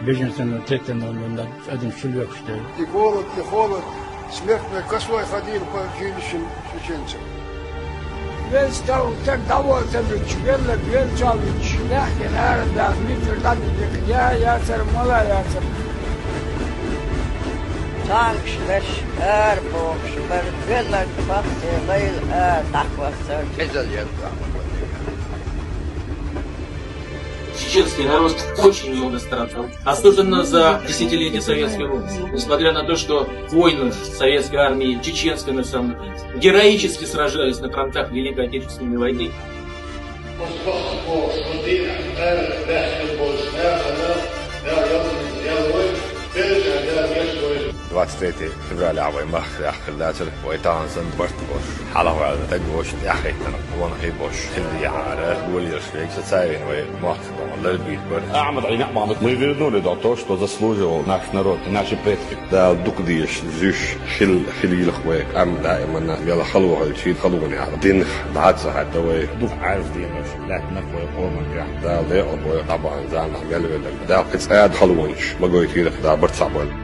беженцам третьему один человек что. И холод, смертная косой ходил по жилищам чеченцам. Весь так довольно чвелла, велчалыч, легкий народ, митр дадик, я цермала, я цер. Tanks, Airbooks, Vervilla, Batti, Leil, Takvasser. Чеченский народ очень много страдал, особенно за десятилетия советской власти. Несмотря на то, что воины советской армии, чеченской национальности, героически сражались на фронтах Великой Отечественной войны. 23 فبراير عوي مخ أخ اللاتر ويتان سن برتبوش حلوة على تجوش يحيتنا وانا هيبوش اللي عارة ولي رشيك ستساوين ومخ للبيت برد Ahmed Ali Ahmed мы вернули до того, что заслуживал наш народ и наши предки. دا دقديش زوش خلي الخويك أم دائما يلا خلوه الشيء خلوني على دين بعد ساعة دوي Дух عارف دينش لكن نفوي قوما بيح. دا ضيق طبعا زعنا يلا دا قد ساعد خلونش ما قلت لك دا برتصعب